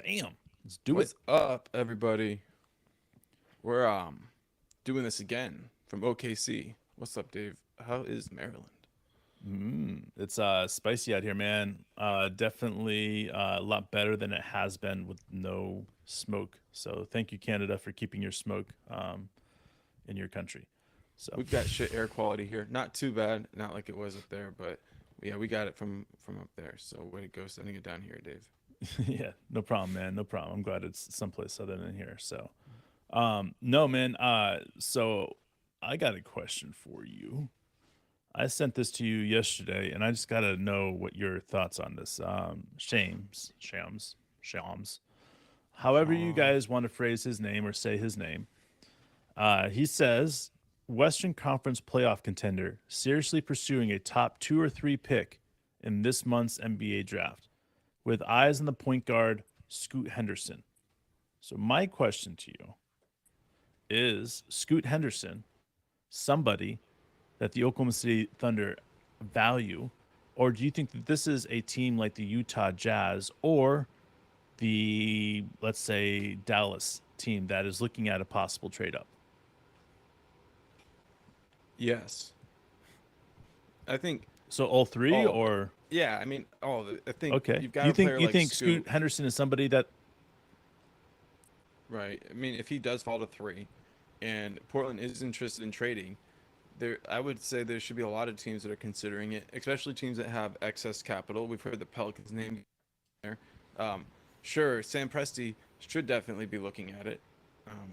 Bam. Let's do it. What's up, everybody? We're doing this again from OKC. What's up, Dave? How is Maryland? It's spicy out here, man. Definitely a lot better than it has been with no smoke. So thank you, Canada, for keeping your smoke in your country. So We've got shit air quality here. Not too bad, not like it was up there, but yeah, we got it from up there. So way to go sending it down here, Dave. yeah, no problem, man. No problem. I'm glad it's someplace other than here. So no, man. So I got a question for you. I sent this to you yesterday, and I just got to know what your thoughts on this. Shams, however you Sean. guys want to phrase his name or say his name. He says Western Conference playoff contender seriously pursuing a top 2 or 3 pick in this month's NBA draft, with eyes on the point guard Scoot Henderson. So my question to you is: Scoot Henderson somebody that the Oklahoma City Thunder value, or do you think that this is a team like the Utah Jazz or the, let's say, Dallas team that is looking at a possible trade up? Yes, I think So all three, all of it. or Yeah, I mean all of it. I think okay? you've got You a think player you like think Scoot, Scoot Henderson is somebody that right? I mean, if he does fall to three, and Portland is interested in trading, there I would say there should be a lot of teams that are considering it, especially teams that have excess capital. We've heard the Pelicans name there. Um, sure, Sam Presti should definitely be looking at it.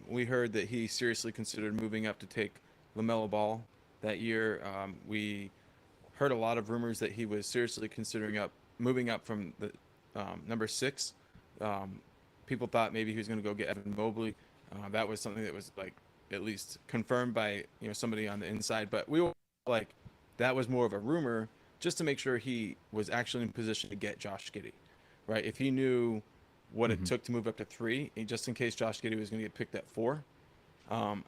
We heard that he seriously considered moving up to take LaMelo Ball that year. We heard a lot of rumors that he was seriously considering moving up from the number six. Um, People thought maybe he was going to go get Evan Mobley. That was something that was like at least confirmed by somebody on the inside. But we were like that was more of a rumor just to make sure he was actually in position to get Josh Giddey, right? If he knew what it Mhm. took to move up to three, just in case Josh Giddey was going to get picked at four.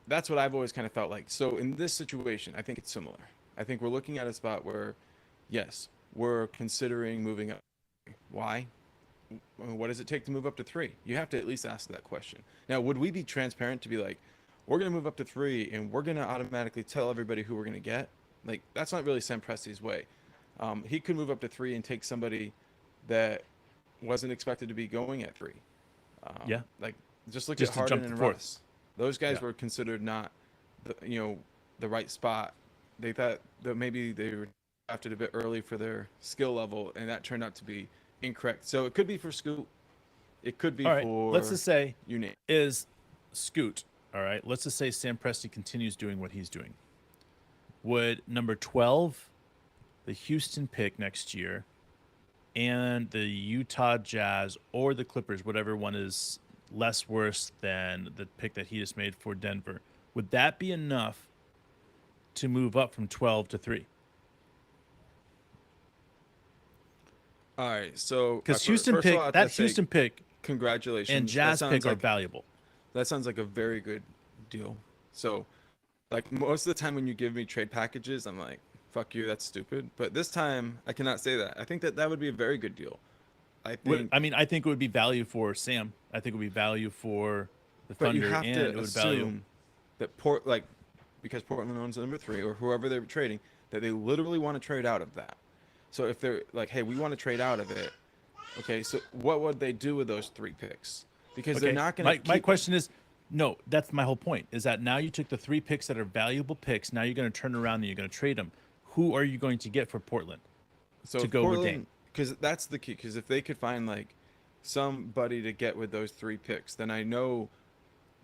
That's what I've always kind of felt like. So in this situation, I think it's similar. I think we're looking at a spot where, yes, we're considering moving up. Why? What does it take to move up to three? You have to at least ask that question. Now, would we be transparent to be like, we're going to move up to three and we're going to automatically tell everybody who we're going to get? Like, that's not really Sam Presti's way. He could move up to three and take somebody that wasn't expected to be going at three. Yeah, Like, just look at just to Harden jump to and fourth. Russ. Those guys Yeah. were considered not, the right spot. They thought that maybe they were drafted a bit early for their skill level, and that turned out to be incorrect. So it could be for Scoot. It could be All right. Let's for just say you name. is Scoot. All right. Let's just say Sam Presti continues doing what he's doing. Would number 12, the Houston pick next year, and the Utah Jazz or the Clippers, whatever one is less worse than the pick that he just made for Denver, would that be enough to move up from 12 to 3? All right. So Because Houston first of all, pick, I have that to say Houston pick and congratulations. Jazz pick are valuable. That sounds like a very good deal. So like most of the time when you give me trade packages, I'm like, fuck you, that's stupid. But this time I cannot say that. I think that that would be a very good deal. I What I think, mean, I think it would be value for Sam. I think it would be value for the but you Thunder, have and to it would value. assume that because Portland owns number three or whoever they're trading, that they literally want to trade out of that. So if they're like, hey, we want to trade out of it, okay, so what would they do with those three picks? Because they're Okay, not going to my keep them. question is, no, that's my whole point. Is that now you took the 3 picks that are valuable picks. Now you're going to turn around and you're going to trade them. Who are you going to get for Portland So to if go with Dame? Portland, because that's the key. Because if they could find like somebody to get with those three picks, then I know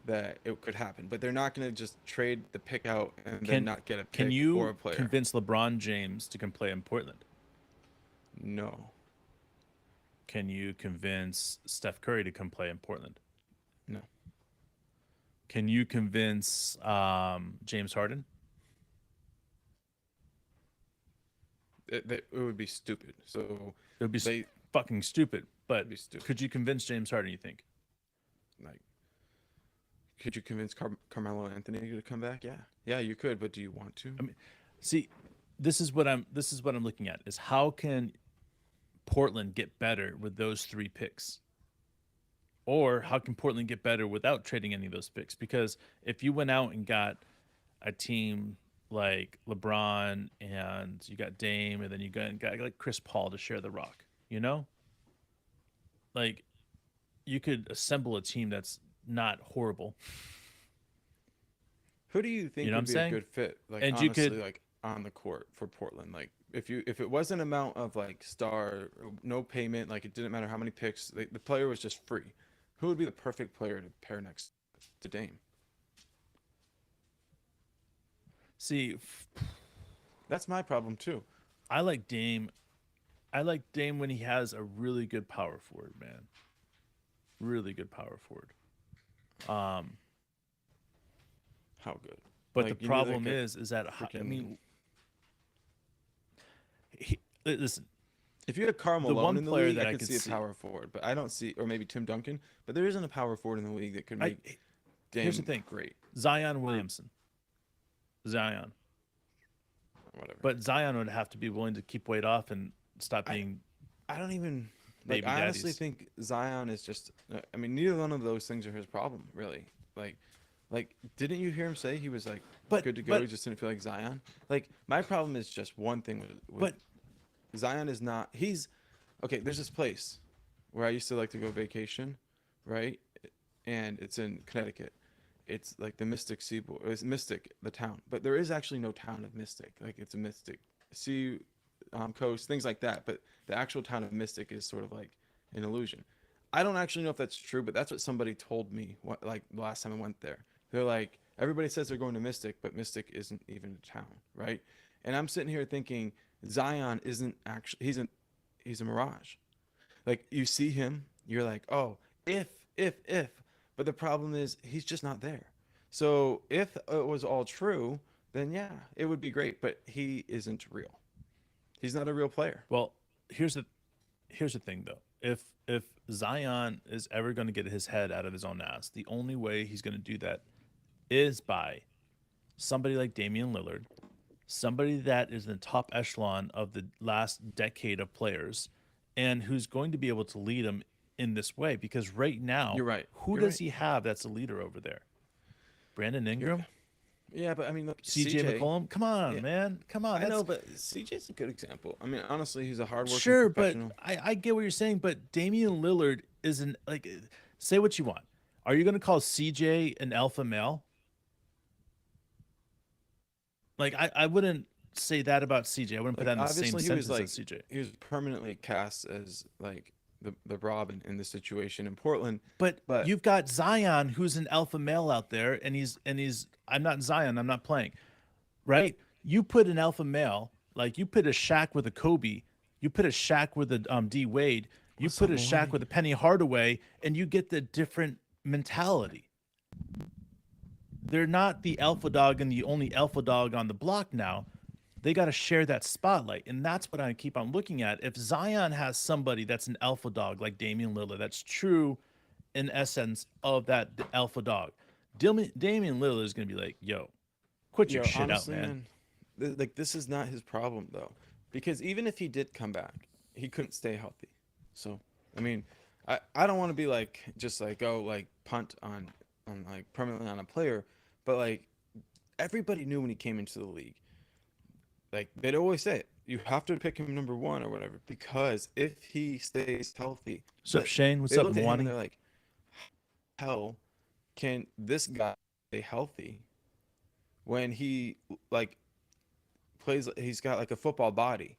that it could happen. But they're not going to just trade the pick out and then Can not get a can pick or you a player. convince LeBron James to come play in Portland? No, Can you convince Steph Curry to come play in Portland? no. Can you convince James Harden? It would be stupid. So It would be they fucking stupid. But would be stupid. could you convince James Harden? You think? Like, could you convince Carmelo Anthony to come back? Yeah, yeah, you could. But do you want to? I mean, see, this is what I'm looking at is how can Portland get better with those 3 picks? Or how can Portland get better without trading any of those picks? Because if you went out and got a team like LeBron and you got Dame and then you got like Chris Paul to share the rock, you know? Like you could assemble a team that's not horrible. Who do you You think know what I'm would be a saying? good fit? Like And you honestly, could like on the court for Portland. Like if it was an amount of like star no payment, like it didn't matter how many picks, the player was just free. Who would be the perfect player to pair next to Dame? see That's my problem too. I like Dame. I like Dame when he has a really good power forward, man. Really good power forward. Um, How good? but the Like you need problem like a is that I freaking. mean, listen, If you had Karl the Malone one in the player league, that I I could could see a see, power forward, but I don't see, or maybe Tim Duncan, but there isn't a power forward in the league that could I make here's the Dame thing: great. Zion Williamson, Zion. Whatever. But Zion would have to be willing to keep weight off and stop I being I don't even like. baby I honestly daddies. think Zion is just. I mean, neither one of those things are his problem, really. Like, didn't you hear him say he was like But good to go? He but just didn't feel like Zion. Like, my problem is just one thing with but Zion is not. He's okay. There's this place where I used to like to go vacation, right? And it's in Connecticut. It's like the Mystic Seaboard. It's Mystic, the town, but there is actually no town of Mystic. Like it's a Mystic sea coast, things like that. But the actual town of Mystic is sort of like an illusion. I don't actually know if that's true, but that's what somebody told me. What like the last time I went there, they're like everybody says they're going to Mystic, but Mystic isn't even a town, right? And I'm sitting here thinking Zion isn't actually he's a mirage. Like you see him, you're like, oh, if. But the problem is he's just not there. So if it was all true, then yeah, it would be great. But he isn't real. He's not a real player. well, here's the here's the thing though. If Zion is ever going to get his head out of his own ass, the only way he's going to do that is by somebody like Damian Lillard, somebody that is in the top echelon of the last decade of players, and who's going to be able to lead them in this way. Because right now, You're right. who You're does right. he have that's a leader over there? Brandon You're Ingram, yeah, but I mean, look, CJ CJ. McCollum. Come on, Yeah, man. Come on. I know, That's but CJ's a good example. I mean, honestly, he's a hardworking sure, but professional. I get what you're saying. But Damian Lillard isn't like. Say what you want. Are you going to call CJ an alpha male? Like I wouldn't say that about CJ. I wouldn't put Like that in the same obviously, sentence as CJ. he was permanently cast as like the Robin in this situation in Portland, But but you've got Zion, who's an alpha male out there, and he's. I'm not Zion. I'm not playing. Right? You put an alpha male, like you put a Shaq with a Kobe, you put a Shaq with a D Wade, you what's put up, a Shaq Maloney? with a Penny Hardaway, and you get the different mentality. They're not the alpha dog and the only alpha dog on the block now. They got to share that spotlight. And that's what I keep on looking at. If Zion has somebody that's an alpha dog like Damian Lillard, that's true in essence of that alpha dog, Damian Lillard is going to be like, yo, quit your Yo, shit out, honestly, man. man, like this is not his problem though, because even if he did come back, he couldn't stay healthy. So, I mean, I don't want to be like just like oh like punt on like permanently on a player, but like everybody knew when he came into the league, like they'd always say it, you have to pick him number one or whatever because if he stays healthy, What's up, but Shane? What's they up, looked at him and Mwani? they're like, hell, can this guy stay healthy when he like plays he's got like a football body,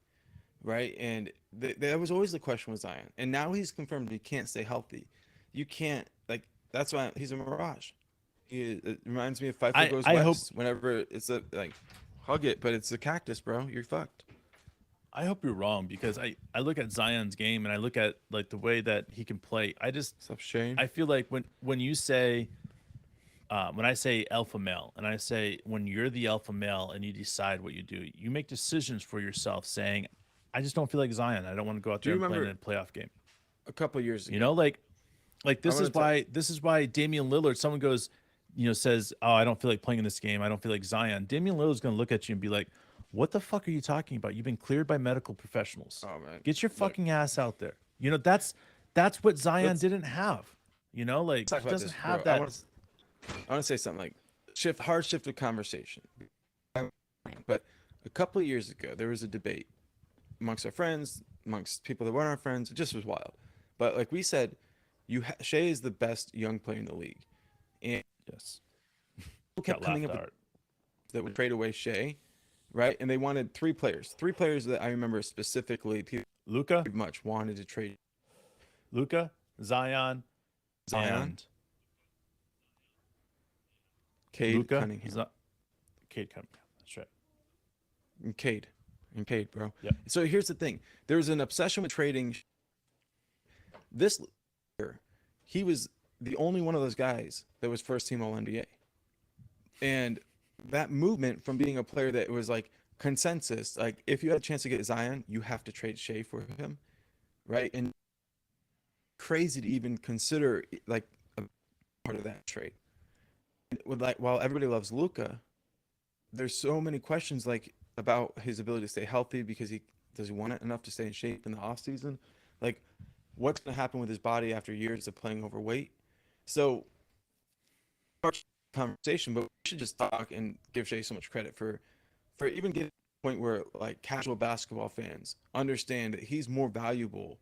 right? And that was always the question with Zion, and now he's confirmed he can't stay healthy. You can't like that's why he's a mirage. It reminds me of Pfeiffer Goes I hope West. Whenever it's a like hug it, but it's a cactus, bro. You're fucked. I hope you're wrong because I look at Zion's game and I look at like the way that he can play. What's up, Shane? I feel like when you say when I say alpha male and I say when you're the alpha male and you decide what you do, you make decisions for yourself saying, I just don't feel like Zion. I don't want to go out Do there you and play in remember a playoff game. a couple years You ago? know, like I'm this gonna is tell. why Damian Lillard, someone goes, says, oh, I don't feel like playing in this game. I don't feel like Zion. Damian Lillard's gonna look at you and be like, what the fuck are you talking about? You've been cleared by medical professionals. Oh man, Get your look, fucking ass out there. That's what Zion let's didn't have. You know, like Let's talk he about doesn't this, bro. have that. I want to say something like hard shift of conversation. But a couple of years ago, there was a debate amongst our friends, amongst people that weren't our friends. It just was wild. But like we said, Shea is the best young player in the league, and Yes, people kept got coming laughed up with at. that would trade away Shea, right? And they wanted three players that I remember specifically. People Luka, pretty much wanted to trade Luka, Zion, Zion, and Cade Luka, Cunningham, Cade Cunningham. That's right. and Cade, bro. Yep. So here's the thing: there was an obsession with trading this year. He was the only one of those guys that was first team All NBA, and that movement from being a player that was like consensus, like if you had a chance to get Zion, you have to trade Shea for him, right? And crazy to even consider like a part of that trade. With like while everybody loves Luka, there's so many questions like about his ability to stay healthy because he does he want it enough to stay in shape in the off season? Like what's going to happen with his body after years of playing overweight? So conversation, but we should just talk and give Shea so much credit for even getting to the point where like casual basketball fans understand that he's more valuable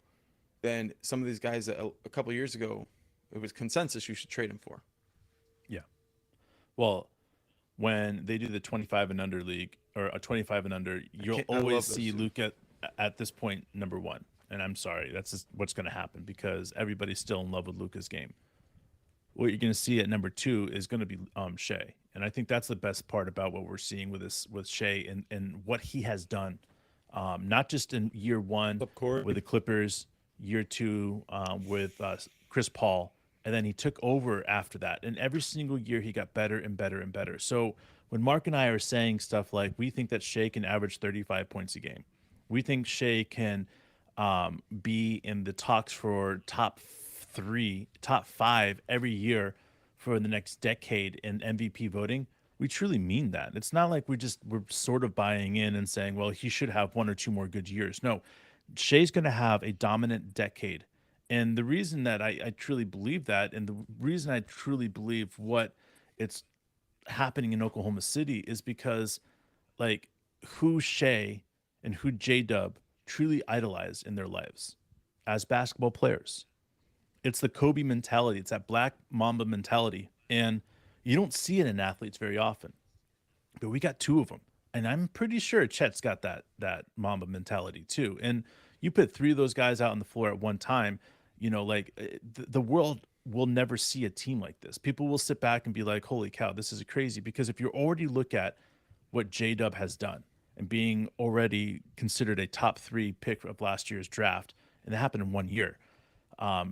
than some of these guys that a couple of years ago it was consensus you should trade him for. Yeah. Well, when they do the 25 and under league or a 25 and under, you'll I always love those see two. Luka at this point number one. And I'm sorry, that's just what's going to happen because everybody's still in love with Luka's game. What you're going to see at number two is going to be Shea, and I think that's the best part about what we're seeing with Shea and what he has done, not just in year one Up Corey. with the Clippers, year two with Chris Paul, and then he took over after that, and every single year he got better and better and better. So when Mark and I are saying stuff like we think that Shea can average 35 points a game, we think Shea can be in the talks for top three, top five every year for the next decade in MVP voting, we truly mean that. It's not like we're sort of buying in and saying, well, he should have one or two more good years. No, Shea's going to have a dominant decade. And the reason that I truly believe that, and the reason I truly believe what it's happening in Oklahoma City is because like who Shea and who J Dub truly idolize in their lives as basketball players. It's the Kobe mentality. It's that black mamba mentality. And you don't see it in athletes very often. But we got two of them. And I'm pretty sure Chet's got that mamba mentality too. And you put three of those guys out on the floor at one time, like the world will never see a team like this. People will sit back and be like, holy cow, this is crazy. Because if you already look at what J Dub has done and being already considered a top three pick of last year's draft, and that happened in 1 year.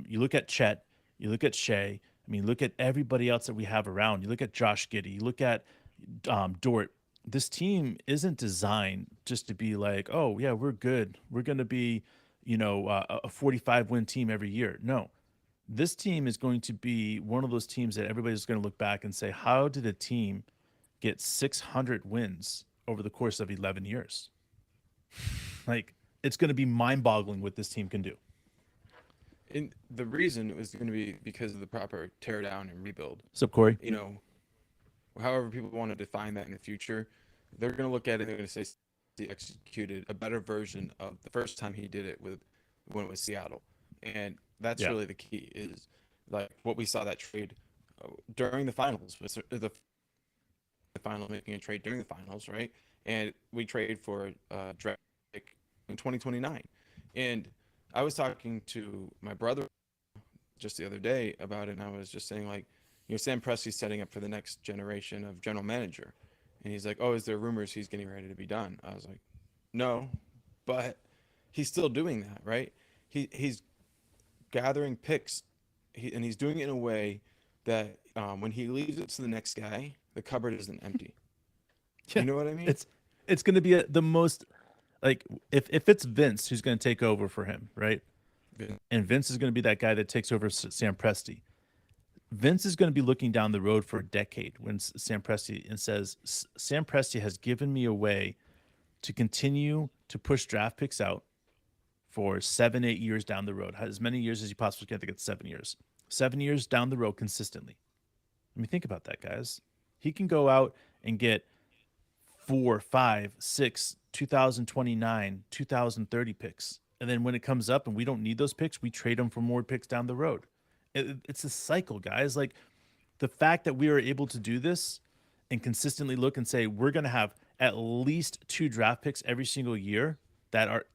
You look at Chet, you look at Shea. I mean, look at everybody else that we have around. You look at Josh Giddey, you look at Dort. This team isn't designed just to be like, oh yeah, we're good. We're going to be, a 45 win team every year. No, this team is going to be one of those teams that everybody's going to look back and say, how did a team get 600 wins over the course of 11 years? Like, it's going to be mind boggling what this team can do. And the reason was going to be because of the proper tear down and rebuild. What's up, Corey? You know, however people want to define that in the future, they're going to look at it and they're going to say he executed a better version of the first time he did it with when it was Seattle. And that's Yeah. really the key is like what we saw that trade during the finals was the final making a trade during the finals, right? And we traded for draft pick in 2029. And I was talking to my brother just the other day about it, and I was just saying like, Sam Presti's setting up for the next generation of general manager, and he's like, oh, is there rumors he's getting ready to be done? I was like, no, but he's still doing that, right? He's gathering picks, and he's doing it in a way that when he leaves it to the next guy, the cupboard isn't empty. Yeah. You know what I mean? It's going to be the most like if it's Vince who's going to take over for him, right? Yeah. And Vince is going to be that guy that takes over Sam Presti. Vince is going to be looking down the road for a decade when Sam Presti and says, Sam Presti has given me a way to continue to push draft picks out for 7, 8 years down the road, as many years as you possibly can. I think it's 7 years. 7 years down the road consistently. I mean, think about that, guys. He can go out and get 4, 5, 6, 2029, 2030 picks. And then when it comes up and we don't need those picks, we trade them for more picks down the road. It's a cycle, guys. Like the fact that we are able to do this and consistently look and say we're going to have at least 2 draft picks every single year that are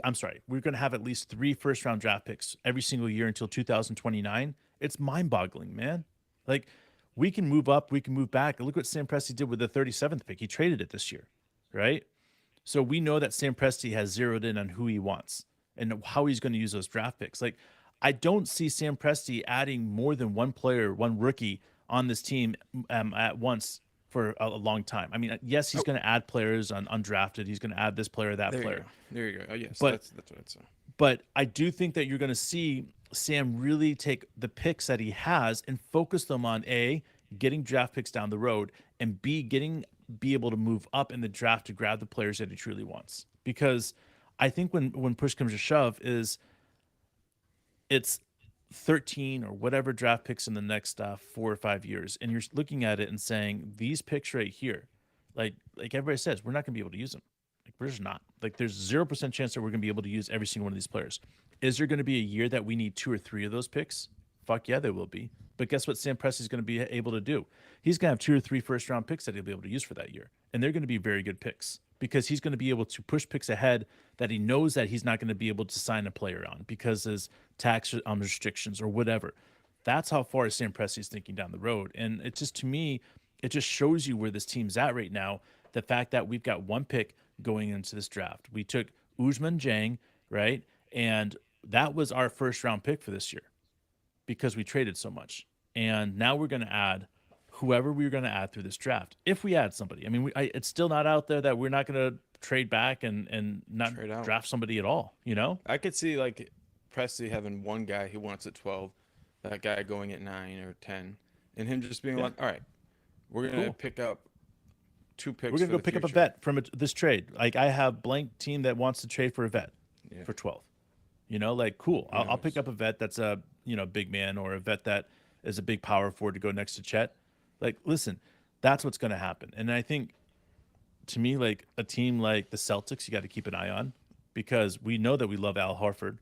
I'm sorry, we're going to have at least 3 first round draft picks every single year until 2029. It's mind-boggling, man. Like we can move up, we can move back. Look what Sam Presti did with the 37th pick. He traded it this year, right? So we know that Sam Presti has zeroed in on who he wants and how he's going to use those draft picks. Like I don't see Sam Presti adding more than one player, one rookie on this team at once for a long time. I mean, yes, he's going to add players on undrafted. He's going to add this player, that player. There you go. Oh, yes, But that's what I'd say. but I do think that you're going to see Sam really take the picks that he has and focus them on A, getting draft picks down the road, and B, be able to move up in the draft to grab the players that he truly wants. Because I think when push comes to shove it's 13 or whatever draft picks in the next 4 or 5 years, and you're looking at it and saying these picks right here, like everybody says, we're not going to be able to use them. Like we're just not. Like there's 0% chance that we're going to be able to use every single one of these players. Is there going to be a year that we need 2 or 3 of those picks? Fuck yeah, there will be. But guess what Sam Presti's going to be able to do? He's going to have 2 or 3 first round picks that he'll be able to use for that year. And they're going to be very good picks because he's going to be able to push picks ahead that he knows that he's not going to be able to sign a player on because his tax restrictions or whatever. That's how far Sam Presti's thinking down the road. And it just, to me, it just shows you where this team's at right now. The fact that we've got 1 pick going into this draft. We took Usman Jang, right? And that was our first round pick for this year because we traded so much. And now we're going to add whoever we're going to add through this draft. If we add somebody, I mean, it's still not out there that we're not going to trade back and not draft somebody at all, you know? I could see like Presti having one guy he wants at 12, that guy going at 9 or 10, and him just being like, all right, we're going to pick up 2 picks. We're going to go pick up a vet from this trade. Like I have blank team that wants to trade for a vet for 12. You know, like, cool. I'll pick up a vet that's a, big man or a vet that is a big power forward to go next to Chet. Like, listen, that's what's going to happen. And I think, to me, like a team like the Celtics, you got to keep an eye on because we know that we love Al Horford.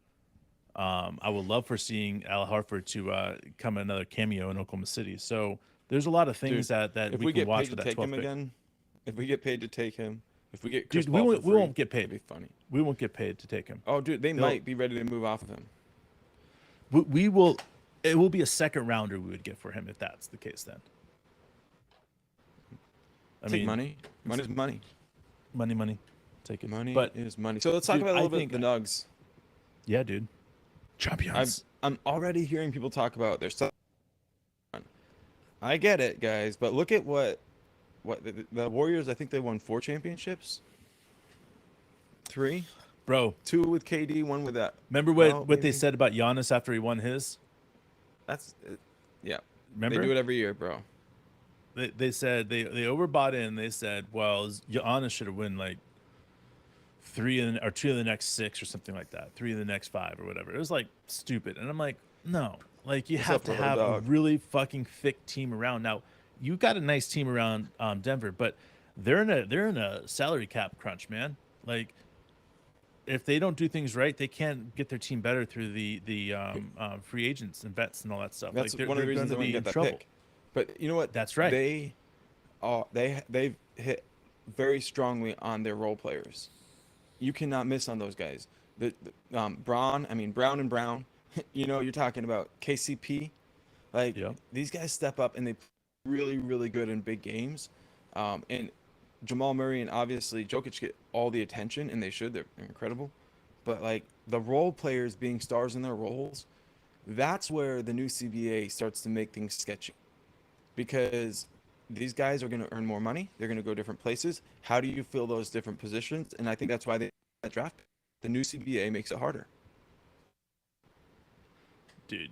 I would love for seeing Al Horford to come another cameo in Oklahoma City. So there's a lot of things that we can watch for that 12 pick. Again, if we get paid to take him, if we get we won't get paid. That'd be funny. We won't get paid to take him. Oh, dude, they might be ready to move off of him. We will. It will be a second rounder we would get for him if that's the case. Then. I mean, money. Money is money. Money. Take it. Money but, is money. So let's talk about a little bit the Nugs. Yeah, dude. Champions. I'm already hearing people talk about their stuff. I get it, guys, but look at what the Warriors. I think they won 4 championships. 3, bro. 2 with KD, 1 with that. Remember what they said about Giannis after he won his? That's yeah. Remember? They do it every year, bro. They said they overbought it, and they said, well, Giannis should have won like 2 of the next 6 or something like that, 3 of the next 5 or whatever. It was like stupid, and I'm like, no, like you have to have a really fucking thick team around. Now you got a nice team around Denver, but they're in a salary cap crunch, man. Like if they don't do things right, they can't get their team better through the free agents and vets and all that stuff. That's like one of the reasons they want to get that pick. But you know what? That's right. They've hit very strongly on their role players. You cannot miss on those guys. Brown and Brown. You're talking about KCP. Like these guys step up and they play really, really good in big games. And Jamal Murray and obviously Jokic get all the attention, and they should. They're incredible. But like the role players being stars in their roles, that's where the new CBA starts to make things sketchy. Because these guys are going to earn more money. They're going to go different places. How do you fill those different positions? And I think that's why they draft. The new CBA makes it harder. Dude,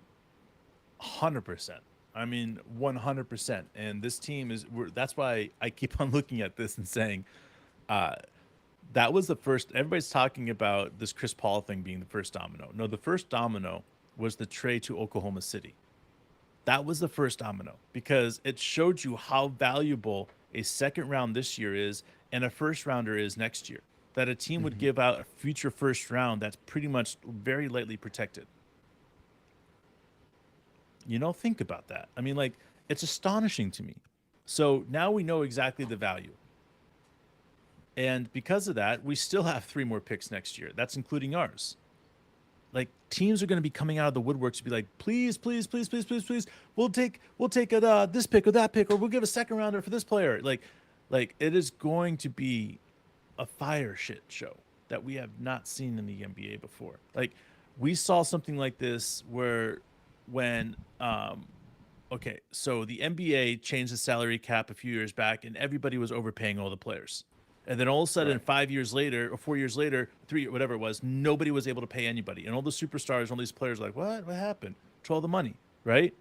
100%. I mean, 100%. And this team that's why I keep on looking at this and saying, that was the first. Everybody's talking about this Chris Paul thing being the first domino. No, the first domino was the trade to Oklahoma City. That was the first domino because it showed you how valuable a second round this year is and a first rounder is next year. That a team would Mm-hmm. give out a future first round that's pretty much very lightly protected. Think about that. I mean, like, it's astonishing to me. So now we know exactly the value. And because of that, we still have 3 more picks next year. That's including ours. Like, teams are going to be coming out of the woodworks to be like, please, please, please, please, please, please, we'll take this pick or that pick, or we'll give a second rounder for this player. Like it is going to be a fire shit show that we have not seen in the NBA before. Like, we saw something like this where when okay, so the NBA changed the salary cap a few years back and everybody was overpaying all the players. And then all of a sudden, Right. 5 years later, or 4 years later, 3, whatever it was, nobody was able to pay anybody. And all the superstars, all these players were like, what happened to all the money, right?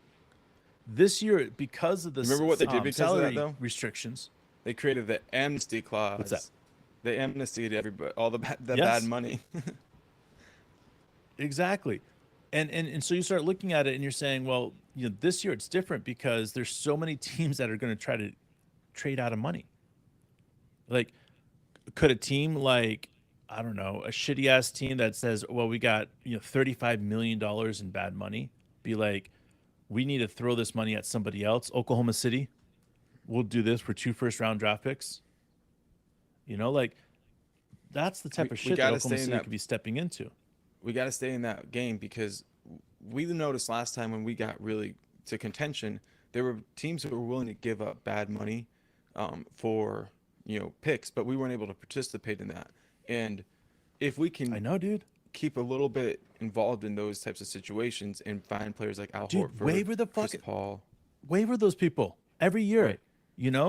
This year, because of the Remember what they did because of that, salary though? restrictions. They created the amnesty clause. What's that? They amnestied everybody, all the bad Yes. money. Exactly. And so you start looking at it and you're saying, well, this year it's different because there's so many teams that are going to try to trade out of money. Like, could a team like, I don't know, a shitty ass team that says, well, we got, $35 million in bad money, be like, we need to throw this money at somebody else. Oklahoma City, we'll do this for 2 first-round draft picks. Like, that's the type We of shit that gotta Oklahoma stay in City that. could be stepping into. We got to stay in that game because we noticed last time when we got really to contention, there were teams that were willing to give up bad money for picks, but we weren't able to participate in that. And if we I can know, dude. keep a little bit involved in those types of situations and find players like Al Dude, Horford, waiver the Chris fucking Paul, waiver those people every year. right,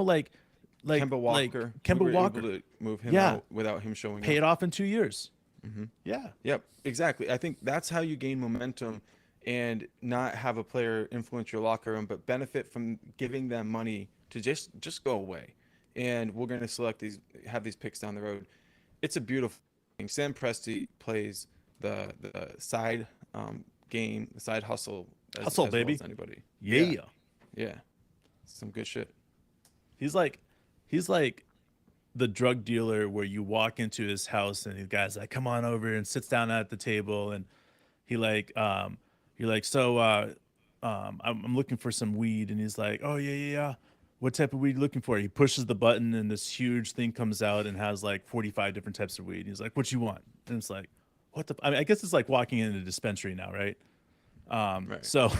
Like Kemba Walker, Kemba we were Walker. able to move him Yeah, out without him showing pay up. it off in 2 years. Hmm. Yeah, Yep, exactly. I think that's how you gain momentum and not have a player influence your locker room, but benefit from giving them money to just go away. And we're going to have these picks down the road. It's a beautiful thing. Sam Presti plays the side game, the side hustle hustle, as well baby. as anybody. Yeah, Yeah. yeah, some good shit. He's like the drug dealer where you walk into his house and the guy's like, "Come on over," and sits down at the table, and he like, you're like, "So, I'm looking for some weed," and he's like, "Oh, yeah, yeah, yeah. What type of weed you looking for?" He pushes the button and this huge thing comes out and has like 45 different types of weed. And he's like, "What you want?" And it's like, "What the?" I mean, I guess it's like walking into a dispensary now, right? Right. So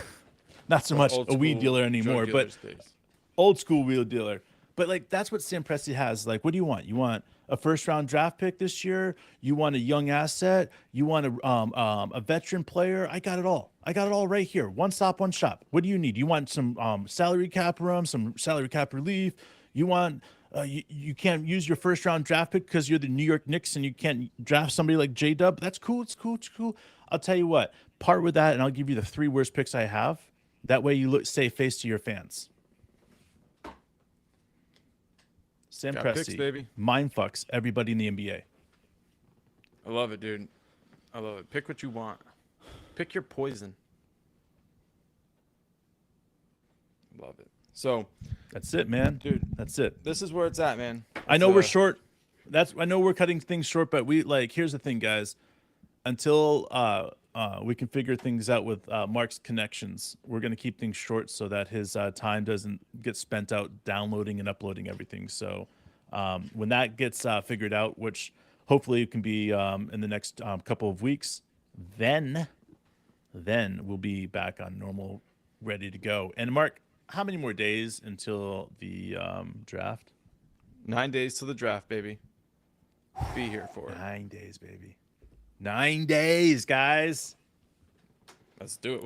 not so The much old a weed school dealer drug anymore, but dealers days. old school wheel dealer. But like, that's what Sam Presti has. Like, what do you want? You want a first round draft pick this year? You want a young asset? You want a veteran player? I got it all. I got it all right here. One stop, one shop. What do you need? You want some salary cap room, some salary cap relief? You want you can't use your first round draft pick because you're the New York Knicks and you can't draft somebody like J Dub. That's cool. It's cool. It's cool. I'll tell you what. Part with that, and I'll give you the 3 worst picks I have. That way, you save face to your fans. Sam Got picks, Presti, baby. mind fucks everybody in the NBA. I love it, dude. I love it. Pick what you want. Pick your poison. Love it. So, That's it, man. dude, That's it. this is where it's at, man. I It's, know we're short. I know we're cutting things short, but here's the thing, guys. Until we can figure things out with Mark's connections, we're gonna keep things short so that his time doesn't get spent out downloading and uploading everything. So when that gets figured out, which hopefully it can be in the next couple of weeks, then we'll be back on normal, ready to go. And Mark, how many more days until the draft? 9 days to the draft, baby. Be here for it. 9 days, baby. 9 days, guys. Let's do it.